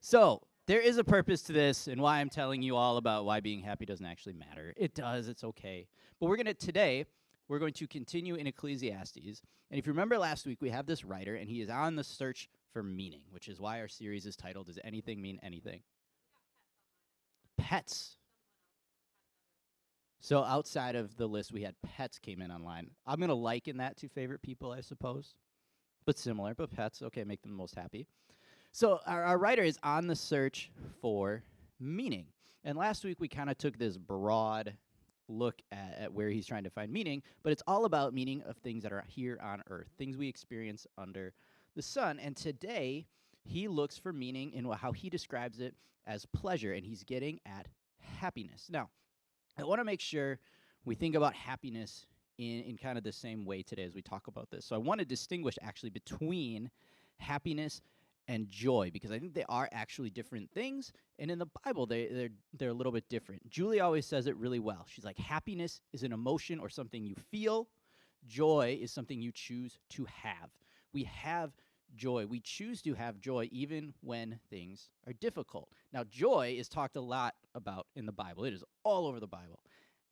So, there is a purpose to this and why I'm telling you all about why being happy doesn't actually matter. It does, it's okay. But we're going to continue in Ecclesiastes. And if you remember last week, we have this writer, and he is on the search for meaning, which is why our series is titled, Does Anything Mean Anything? Pets. So outside of the list, we had pets came in online. I'm going to liken that to favorite people, I suppose. But similar, but pets, okay, make them the most happy. So our writer is on the search for meaning. And last week we kind of took this broad look at where he's trying to find meaning, but it's all about meaning of things that are here on earth, things we experience under the sun. And today he looks for meaning in how he describes it as pleasure, and he's getting at happiness. Now, I want to make sure we think about happiness in kind of the same way today as we talk about this. So I want to distinguish actually between happiness and joy, because I think they are actually different things, and in the Bible they're a little bit different. Julie always says it really well. She's like, happiness is an emotion or something you feel. Joy is something you choose to have. We have joy. We choose to have joy even when things are difficult. Now, joy is talked a lot about in the Bible. It is all over the Bible.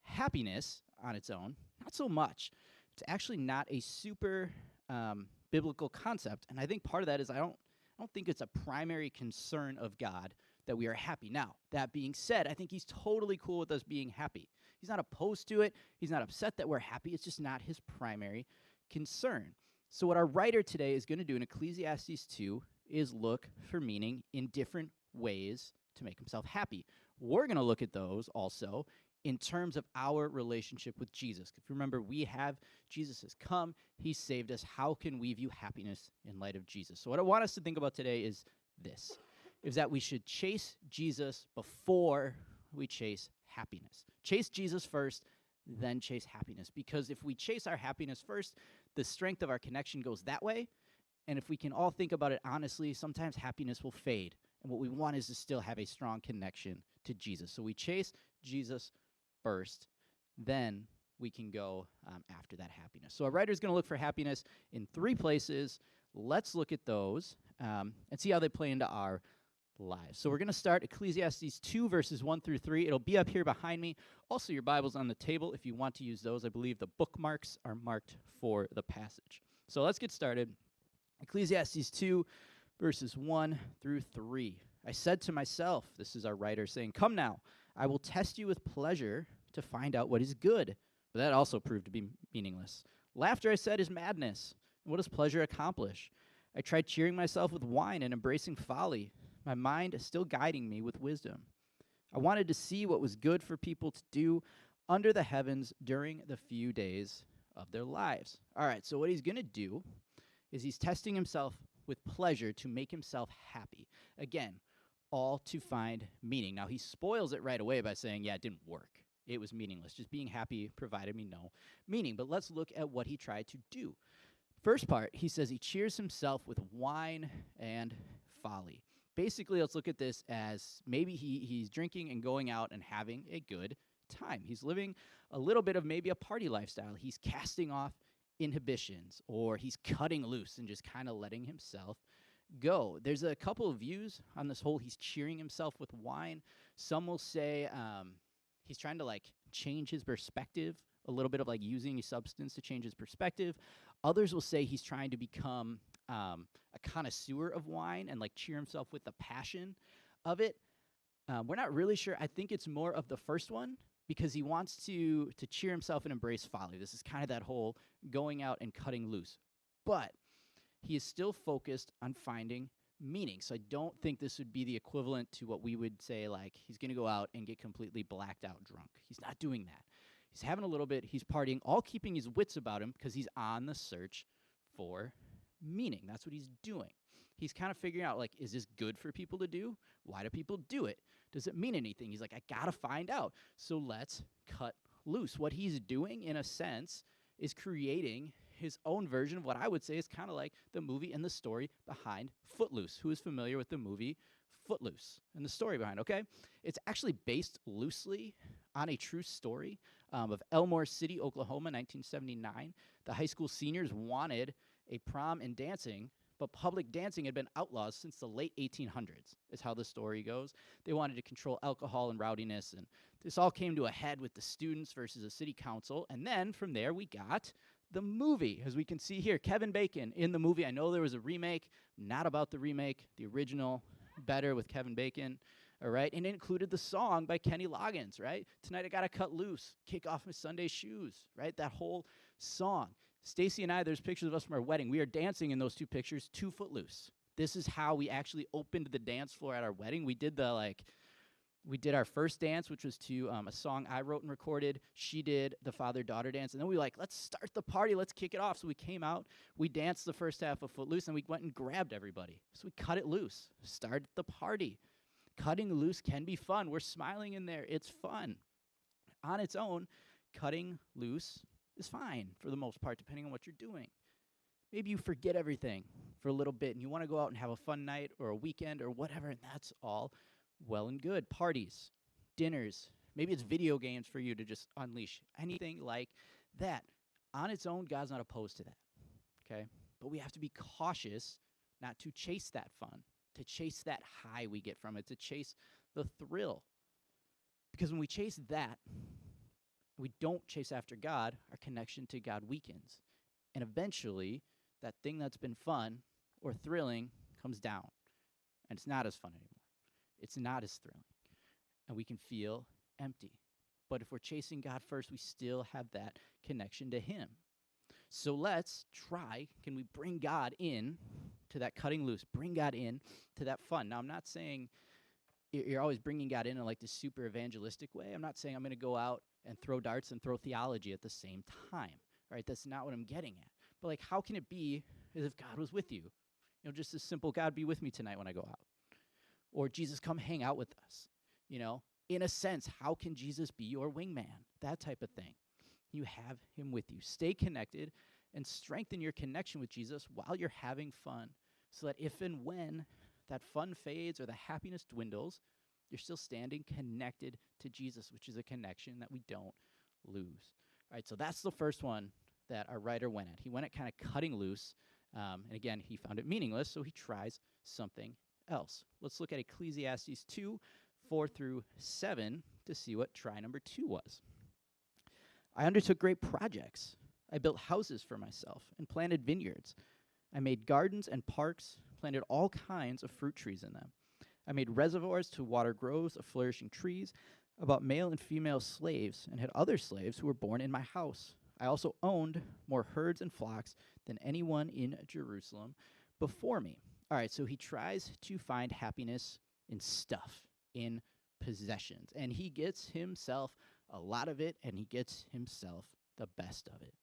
Happiness on its own, not so much. It's actually not a super biblical concept, and I think part of that is I don't think it's a primary concern of God that we are happy. Now, that being said, I think he's totally cool with us being happy. He's not opposed to it. He's not upset that we're happy. It's just not his primary concern. So what our writer today is going to do in Ecclesiastes 2 is look for meaning in different ways to make himself happy. We're going to look at those also in terms of our relationship with Jesus. If you remember, we have Jesus has come, he saved us. How can we view happiness in light of Jesus? So what I want us to think about today is this, is that we should chase Jesus before we chase happiness. Chase Jesus first, then chase happiness. Because if we chase our happiness first, the strength of our connection goes that way. And if we can all think about it honestly, sometimes happiness will fade. And what we want is to still have a strong connection to Jesus. So we chase Jesus first, then we can go after that happiness. So our writer's going to look for happiness in 3 places. Let's look at those and see how they play into our lives. So we're going to start Ecclesiastes 2, verses 1 through 3. It'll be up here behind me. Also, your Bible's on the table if you want to use those. I believe the bookmarks are marked for the passage. So let's get started. Ecclesiastes 2, verses 1 through 3. I said to myself, this is our writer saying, "Come now, I will test you with pleasure to find out what is good." But that also proved to be meaningless. Laughter, I said, is madness. And what does pleasure accomplish? I tried cheering myself with wine and embracing folly. My mind is still guiding me with wisdom. I wanted to see what was good for people to do under the heavens during the few days of their lives. All right, so what he's going to do is he's testing himself with pleasure to make himself happy. Again, all to find meaning. Now, he spoils it right away by saying, yeah, it didn't work. It was meaningless. Just being happy provided me no meaning. But let's look at what he tried to do. First part, he says he cheers himself with wine and folly. Basically, let's look at this as maybe he's drinking and going out and having a good time. He's living a little bit of maybe a party lifestyle. He's casting off inhibitions, or he's cutting loose and just kind of letting himself go. There's a couple of views on this whole he's cheering himself with wine. Some will say he's trying to like change his perspective, a little bit of like using a substance to change his perspective. Others will say he's trying to become a connoisseur of wine and like cheer himself with the passion of it. We're not really sure. I think it's more of the first one, because he wants to cheer himself and embrace folly. This is kind of that whole going out and cutting loose. But he is still focused on finding meaning. So I don't think this would be the equivalent to what we would say, like, he's going to go out and get completely blacked out drunk. He's not doing that. He's having a little bit. He's partying, all keeping his wits about him because he's on the search for meaning. That's what he's doing. He's kind of figuring out, like, is this good for people to do? Why do people do it? Does it mean anything? He's like, I got to find out. So let's cut loose. What he's doing, in a sense, is creating his own version of what I would say is kind of like the movie and the story behind Footloose. Who is familiar with the movie Footloose and the story behind, okay? It's actually based loosely on a true story of Elmore City, Oklahoma, 1979. The high school seniors wanted a prom and dancing, But public dancing had been outlawed since the late 1800s, is how the story goes. They wanted to control alcohol and rowdiness, and this all came to a head with the students versus the city council. And then from there, we got the movie, as we can see here. Kevin Bacon in the movie. I know there was a remake, not about the remake, the original, better with Kevin Bacon. All right, and it included the song by Kenny Loggins, right? Tonight I Gotta Cut Loose, kick off my Sunday shoes, right? That whole song. Stacy and I, there's pictures of us from our wedding. We are dancing in those two pictures, 2 foot loose. This is how we actually opened the dance floor at our wedding. We did our first dance, which was to a song I wrote and recorded. She did the father-daughter dance. And then we were like, let's start the party. Let's kick it off. So we came out. We danced the first half of Footloose, and we went and grabbed everybody. So we cut it loose, started the party. Cutting loose can be fun. We're smiling in there. It's fun. On its own, cutting loose is fine for the most part, depending on what you're doing. Maybe you forget everything for a little bit, and you want to go out and have a fun night or a weekend or whatever, and that's all well and good. Parties, dinners, maybe it's video games for you to just unleash, anything like that. On its own, God's not opposed to that, okay? But we have to be cautious not to chase that fun, to chase that high we get from it, to chase the thrill. Because when we chase that, we don't chase after God, our connection to God weakens. And eventually, that thing that's been fun or thrilling comes down. And it's not as fun anymore. It's not as thrilling. And we can feel empty. But if we're chasing God first, we still have that connection to Him. So let's try, can we bring God in to that cutting loose, bring God in to that fun? Now, I'm not saying you're always bringing God in like this super evangelistic way. I'm not saying I'm going to go out and throw darts and throw theology at the same time, right? That's not what I'm getting at. But like, how can it be as if God was with you? You know, just as simple, God be with me tonight when I go out. Or Jesus, come hang out with us. You know, in a sense, how can Jesus be your wingman? That type of thing. You have Him with you. Stay connected and strengthen your connection with Jesus while you're having fun, so that if and when that fun fades or the happiness dwindles, you're still standing connected to Jesus, which is a connection that we don't lose. All right, so that's the first one that our writer went at. He went at kind of cutting loose, and again, he found it meaningless, so he tries something else. Let's look at Ecclesiastes 2, 4 through 7 to see what try number 2 was. I undertook great projects. I built houses for myself and planted vineyards. I made gardens and parks, planted all kinds of fruit trees in them. I made reservoirs to water groves of flourishing trees. I bought male and female slaves and had other slaves who were born in my house. I also owned more herds and flocks than anyone in Jerusalem before me. All right, so he tries to find happiness in stuff, in possessions, and he gets himself a lot of it, and he gets himself the best of it.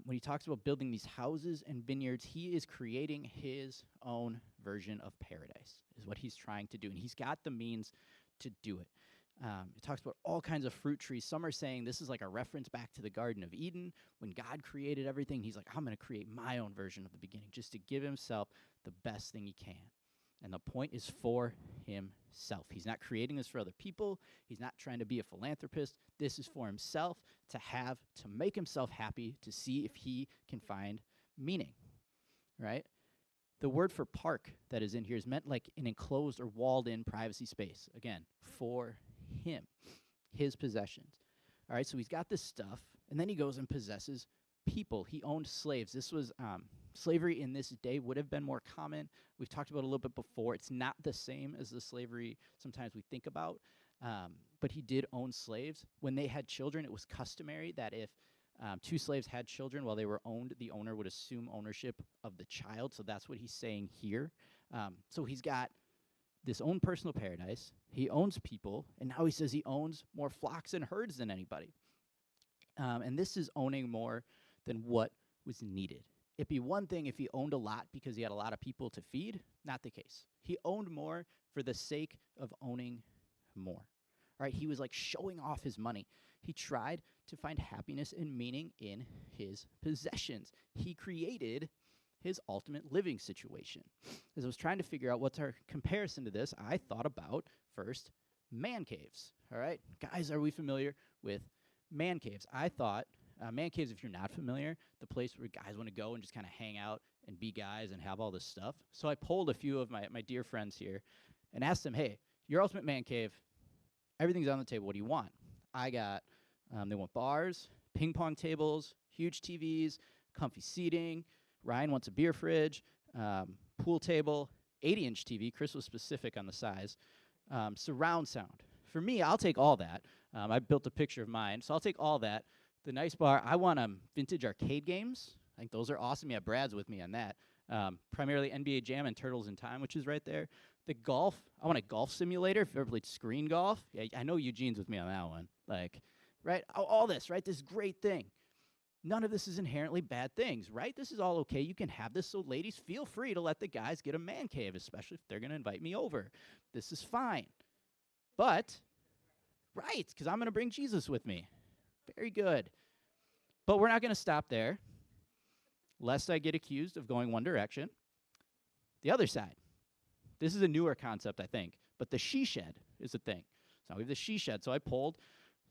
When he talks about building these houses and vineyards, he is creating his own version of paradise, is what he's trying to do, and he's got the means to do it. It talks about all kinds of fruit trees. Some are saying this is like a reference back to the Garden of Eden. When God created everything, he's like, I'm going to create my own version of the beginning, just to give himself the best thing he can. And the point is for himself. He's not creating this for other people. He's not trying to be a philanthropist. This is for himself to have, to make himself happy, to see if he can find meaning, right? The word for park that is in here is meant like an enclosed or walled-in privacy space. Again, for him, his possessions. All right, so he's got this stuff, and then he goes and possesses people. He owned slaves. This was slavery in this day would have been more common. We've talked about it a little bit before. It's not the same as the slavery sometimes we think about, but he did own slaves. When they had children, it was customary that if two slaves had children while they were owned, the owner would assume ownership of the child. So that's what he's saying here. So he's got this own personal paradise. He owns people, and now he says he owns more flocks and herds than anybody. And this is owning more than what was needed. It'd be one thing if he owned a lot because he had a lot of people to feed. Not the case. He owned more for the sake of owning more. All right, he was like showing off his money. He tried to find happiness and meaning in his possessions. He created his ultimate living situation. As I was trying to figure out what's our comparison to this, I thought about, first, man caves. All right, guys, are we familiar with man caves? I thought, man caves, if you're not familiar, the place where guys want to go and just kind of hang out and be guys and have all this stuff. So I polled a few of my dear friends here and asked them, hey, your ultimate man cave, everything's on the table. What do you want? I got, they want bars, ping pong tables, huge TVs, comfy seating. Ryan wants a beer fridge, pool table, 80-inch TV. Chris was specific on the size. Surround sound. For me, I'll take all that. I built a picture of mine, so I'll take all that. The nice bar, I want vintage arcade games. I think those are awesome. Yeah, Brad's with me on that. Primarily NBA Jam and Turtles in Time, which is right there. The golf, I want a golf simulator. If you've ever played screen golf, yeah, I know Eugene's with me on that one. Like, right, all this, right, this great thing. None of this is inherently bad things, right? This is all okay. You can have this, so ladies, feel free to let the guys get a man cave, especially if they're going to invite me over. This is fine. But, right, because I'm going to bring Jesus with me. Very good. But we're not going to stop there, lest I get accused of going one direction. The other side. This is a newer concept, I think, but the she shed is a thing. So we have the she shed. So I polled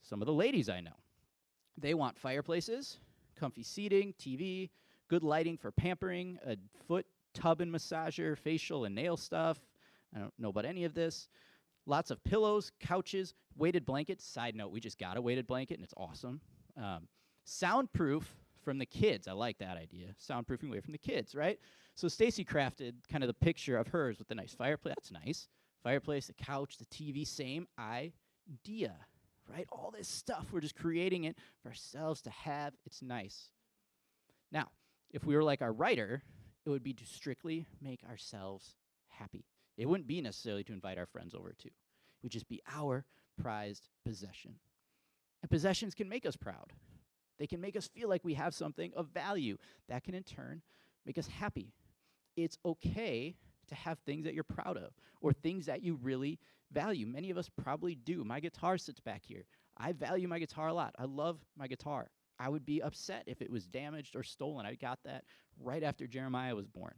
some of the ladies I know. They want fireplaces, comfy seating, TV, good lighting for pampering, a foot tub and massager, facial and nail stuff. I don't know about any of this. Lots of pillows, couches, weighted blankets. Side note, we just got a weighted blanket, and it's awesome. Soundproof from the kids. I like that idea. Soundproofing away from the kids, right? So Stacy crafted kind of the picture of hers with the nice fireplace. That's nice. Fireplace, the couch, the TV, same idea, right? All this stuff, we're just creating it for ourselves to have. It's nice. Now, if we were like our writer, it would be to strictly make ourselves happy. It wouldn't be necessarily to invite our friends over to. It would just be our prized possession. And possessions can make us proud. They can make us feel like we have something of value. That can, in turn, make us happy. It's okay to have things that you're proud of or things that you really value. Many of us probably do. My guitar sits back here. I value my guitar a lot. I love my guitar. I would be upset if it was damaged or stolen. I got that right after Jeremiah was born.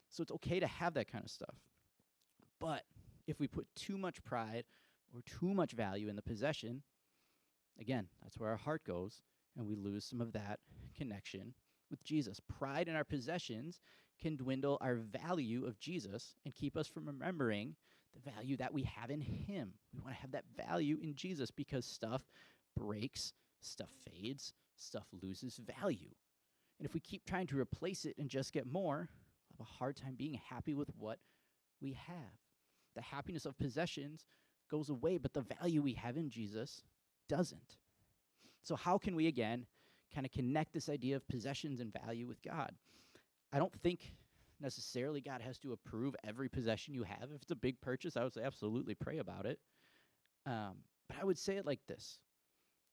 So it's okay to have that kind of stuff. But if we put too much pride or too much value in the possession, again, that's where our heart goes, and we lose some of that connection with Jesus. Pride in our possessions can dwindle our value of Jesus and keep us from remembering the value that we have in him. We want to have that value in Jesus because stuff breaks, stuff fades, stuff loses value. And if we keep trying to replace it and just get more, we'll have a hard time being happy with what we have. The happiness of possessions goes away, but the value we have in Jesus doesn't. So how can we, again, kind of connect this idea of possessions and value with God? I don't think necessarily God has to approve every possession you have. If it's a big purchase, I would say absolutely pray about it. But I would say it like this.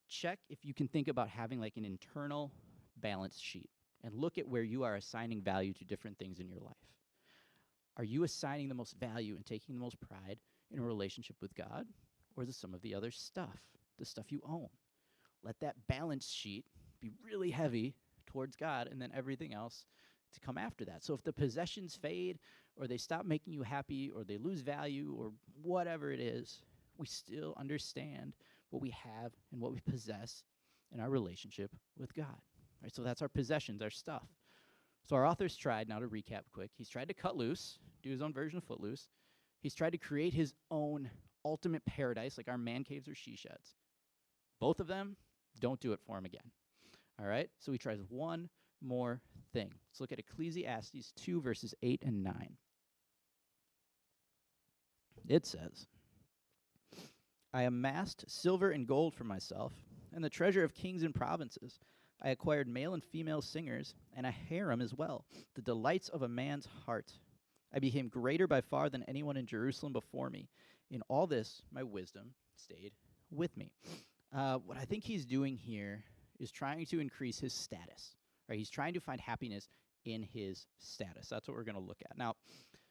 Check if you can think about having like an internal balance sheet and look at where you are assigning value to different things in your life. Are you assigning the most value and taking the most pride in a relationship with God? Or is it some of the other stuff, the stuff you own? Let that balance sheet be really heavy towards God and then everything else to come after that. So if the possessions fade or they stop making you happy or they lose value or whatever it is, we still understand what we have and what we possess in our relationship with God. Right? So that's our possessions, our stuff. So our author's tried, now to recap quick, he's tried to cut loose, do his own version of Footloose. He's tried to create his own ultimate paradise, like our man caves or she sheds. Both of them don't do it for him again. All right? So he tries one more thing. Let's look at Ecclesiastes 2, verses 8 and 9. It says, I amassed silver and gold for myself, and the treasure of kings and provinces. I acquired male and female singers, and a harem as well, the delights of a man's heart. I became greater by far than anyone in Jerusalem before me. In all this, my wisdom stayed with me. What I think he's doing here is trying to increase his status. Right? He's trying to find happiness in his status. That's what we're going to look at. Now,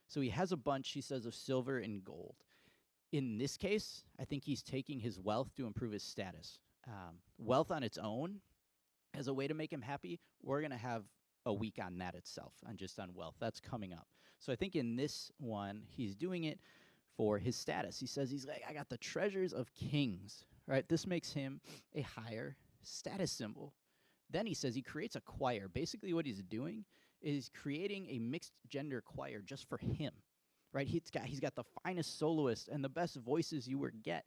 so he has a bunch, he says, of silver and gold. In this case, I think he's taking his wealth to improve his status. Wealth on its own, as a way to make him happy, we're going to have a week on that itself, on wealth. That's coming up. So I think in this one, he's doing it for his status. He says he's like, I got the treasures of kings, right? This makes him a higher status symbol. Then he says he creates a choir. Basically what he's doing is creating a mixed gender choir just for him, right? He's got the finest soloists and the best voices you would get.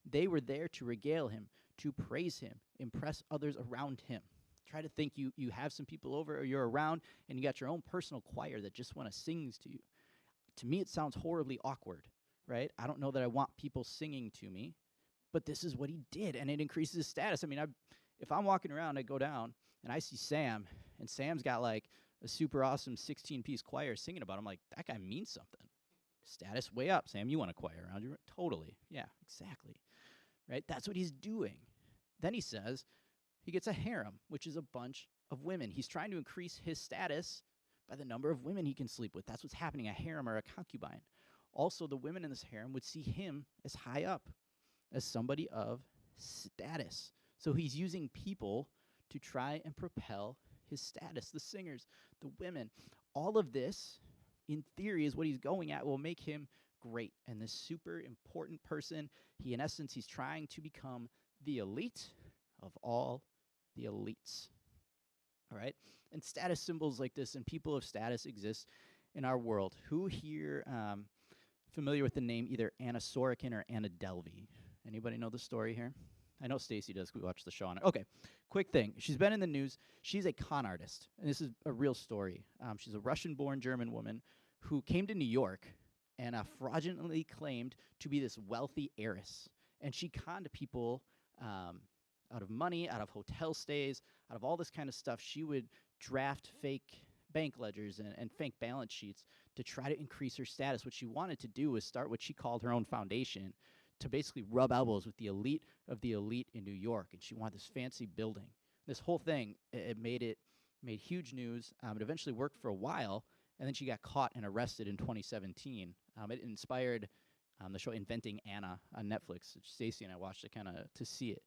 They were there to regale him, to praise him, impress others around him. Try to think you have some people over or you're around and you got your own personal choir that just want to sing to you. To me, it sounds horribly awkward, right? I don't know that I want people singing to me, but this is what he did, and it increases his status. I mean, if I'm walking around, I go down, and I see Sam, and Sam's got, like, a super awesome 16-piece choir singing about him. Like, that guy means something. Status way up. Sam, you want a choir around you? Totally. Yeah, exactly. Right? That's what he's doing. Then he says he gets a harem, which is a bunch of women. He's trying to increase his status by the number of women he can sleep with. That's what's happening, a harem or a concubine. Also, the women in this harem would see him as high up, as somebody of status. So he's using people to try and propel his status. The singers, the women, all of this, in theory, is what he's going at, will make him great. And this super important person, in essence, he's trying to become the elite of all the elites. All right? And status symbols like this and people of status exist in our world. Who here familiar with the name either Anna Sorokin or Anna Delvey? Anybody know the story here? I know Stacy does. We watched the show on it. Okay, quick thing. She's been in the news. She's a con artist, and this is a real story. She's a Russian-born German woman who came to New York and fraudulently claimed to be this wealthy heiress. And she conned people out of money, out of hotel stays, out of all this kind of stuff. She would draft fake bank ledgers and fake balance sheets to try to increase her status. What she wanted to do was start what she called her own foundation to basically rub elbows with the elite of the elite in New York. And she wanted this fancy building. This whole thing, it made huge news. It eventually worked for a while, and then she got caught and arrested in 2017. It inspired the show Inventing Anna on Netflix, which Stacey and I watched it kind of to see it.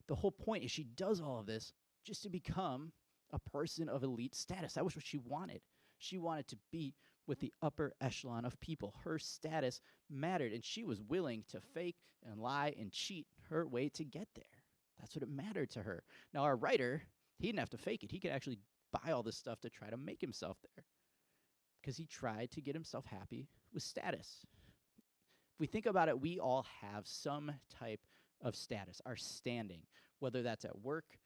The whole point is she does all of this just to become a person of elite status. That was what she wanted. She wanted to be with the upper echelon of people. Her status mattered, and she was willing to fake and lie and cheat her way to get there. That's what it mattered to her. Now, our writer, he didn't have to fake it. He could actually buy all this stuff to try to make himself there because he tried to get himself happy with status. If we think about it, we all have some type of status, our standing, whether that's at work,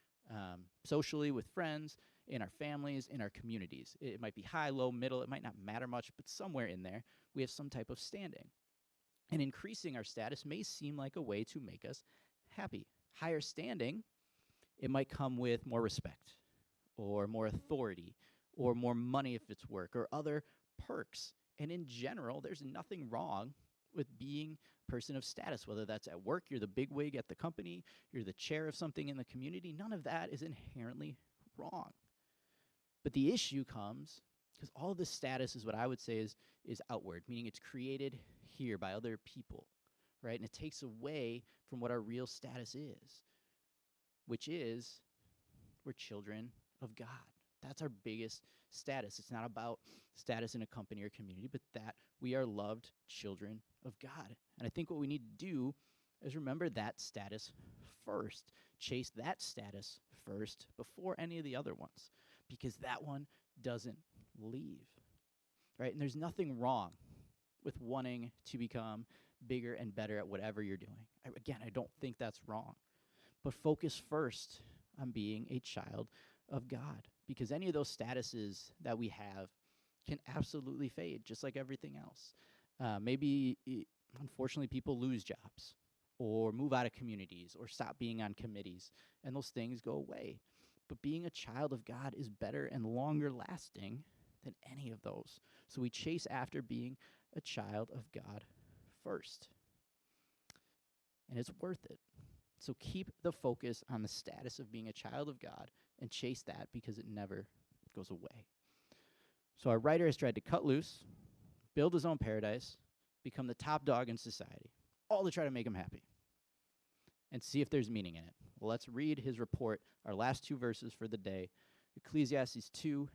socially with friends, in our families, in our communities. It might be high, low, middle. It might not matter much, but somewhere in there, we have some type of standing. And increasing our status may seem like a way to make us happy. Higher standing, it might come with more respect or more authority or more money if it's work or other perks. And in general, there's nothing wrong with being a person of status, whether that's at work, you're the bigwig at the company, you're the chair of something in the community. None of that is inherently wrong. But the issue comes because all of this status is what I would say is outward, meaning it's created here by other people, right? And it takes away from what our real status is, which is we're children of God. That's our biggest status. It's not about status in a company or community, but that we are loved children of God. And I think what we need to do is remember that status first. Chase that status first before any of the other ones, because that one doesn't leave, right? And there's nothing wrong with wanting to become bigger and better at whatever you're doing. I don't think that's wrong. But focus first on being a child of God, because any of those statuses that we have can absolutely fade, just like everything else. Unfortunately, people lose jobs or move out of communities or stop being on committees, and those things go away. But being a child of God is better and longer lasting than any of those. So we chase after being a child of God first. And it's worth it. So keep the focus on the status of being a child of God and chase that, because it never goes away. So our writer has tried to cut loose, build his own paradise, become the top dog in society, all to try to make him happy and see if there's meaning in it. Well, let's read his report, our last two verses for the day. Ecclesiastes 2:10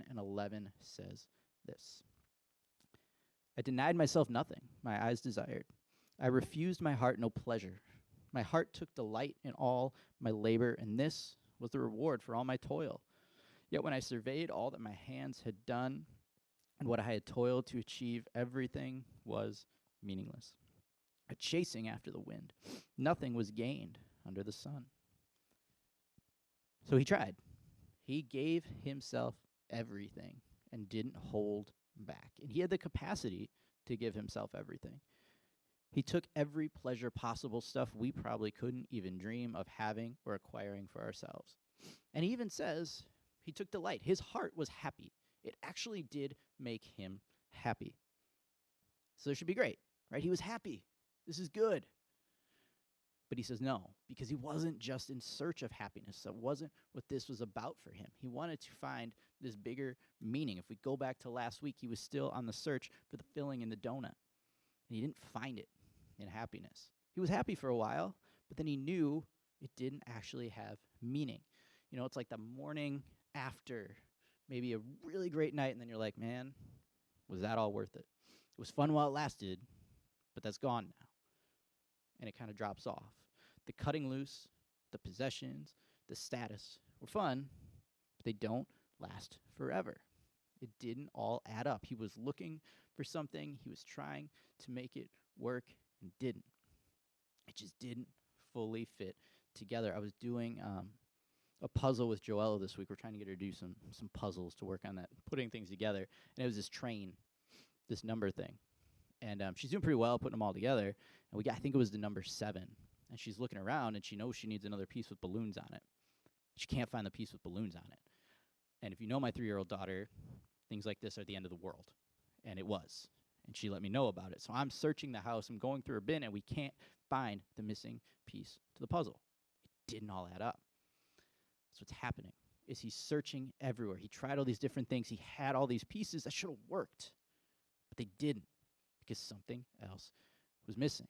and 11 says this. I denied myself nothing my eyes desired. I refused my heart no pleasure. My heart took delight in all my labor, and this was the reward for all my toil. Yet when I surveyed all that my hands had done and what I had toiled to achieve, everything was meaningless. A chasing after the wind. Nothing was gained under the sun. So he tried. He gave himself everything and didn't hold back. And he had the capacity to give himself everything. He took every pleasure possible, stuff we probably couldn't even dream of having or acquiring for ourselves. And he even says he took delight. His heart was happy. It actually did make him happy. So it should be great, right? He was happy. This is good. But he says no, because he wasn't just in search of happiness. That wasn't what this was about for him. He wanted to find this bigger meaning. If we go back to last week, he was still on the search for the filling in the donut. And he didn't find it in happiness. He was happy for a while, but then he knew it didn't actually have meaning. You know, it's like the morning after maybe a really great night, and then you're like, man, was that all worth it? It was fun while it lasted, but that's gone now. And it kind of drops off. The cutting loose, the possessions, the status were fun, but they don't last forever. It didn't all add up. He was looking for something. He was trying to make it work and didn't. It just didn't fully fit together. I was doing a puzzle with Joella this week. We're trying to get her to do some puzzles to work on that, putting things together. And it was this train, this number thing. And she's doing pretty well putting them all together. And I think it was the number 7. And she's looking around, and she knows she needs another piece with balloons on it. She can't find the piece with balloons on it. And if you know my 3-year-old daughter, things like this are the end of the world. And it was. And she let me know about it. So I'm searching the house. I'm going through her bin, and we can't find the missing piece to the puzzle. It didn't all add up. That's what's happening, is he's searching everywhere. He tried all these different things. He had all these pieces that should have worked, but they didn't, because something else was missing.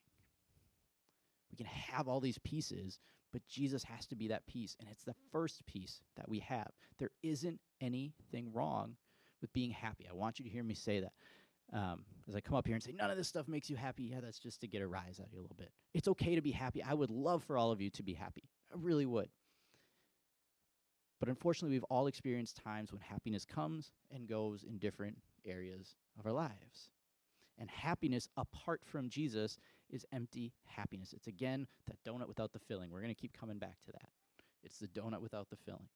We can have all these pieces, but Jesus has to be that piece, and it's the first piece that we have. There isn't anything wrong with being happy. I want you to hear me say that. As I come up here and say, none of this stuff makes you happy, yeah, that's just to get a rise out of you a little bit. It's okay to be happy. I would love for all of you to be happy. I really would. But unfortunately, we've all experienced times when happiness comes and goes in different areas of our lives. And happiness apart from Jesus is empty happiness. It's, again, that donut without the filling. We're going to keep coming back to that. It's the donut without the filling.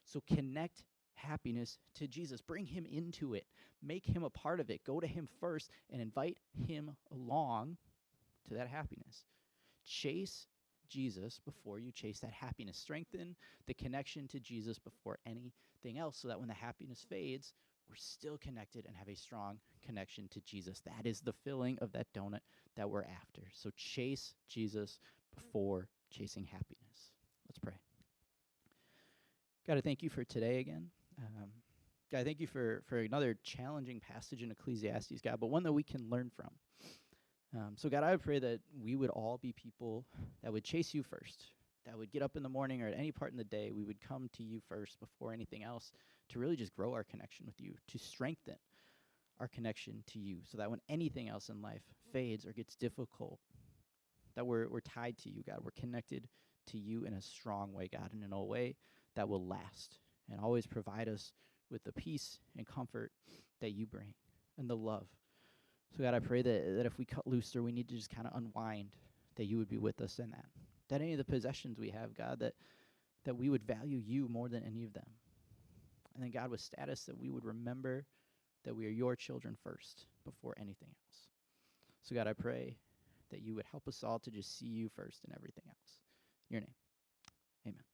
So connect happiness to Jesus. Bring him into it. Make him a part of it. Go to him first and invite him along to that happiness. Chase Jesus before you chase that happiness. Strengthen the connection to Jesus before anything else, so that when the happiness fades, we're still connected and have a strong connection to Jesus. That is the filling of that donut that we're after. So chase Jesus before chasing happiness. Let's pray. God, I thank you for today again. God, I thank you for another challenging passage in Ecclesiastes, God, but one that we can learn from. So God, I would pray that we would all be people that would chase you first, that would get up in the morning or at any part in the day, we would come to you first before anything else, to really just grow our connection with you, to strengthen our connection to you, so that when anything else in life fades or gets difficult, that we're tied to you, God. We're connected to you in a strong way, God, and in a way that will last and always provide us with the peace and comfort that you bring and the love. So God, I pray that if we cut loose or we need to just kind of unwind, that you would be with us in that. That any of the possessions we have, God, that we would value you more than any of them. And then, God, with status, that we would remember that we are your children first before anything else. So God, I pray that you would help us all to just see you first in everything else. In your name, amen.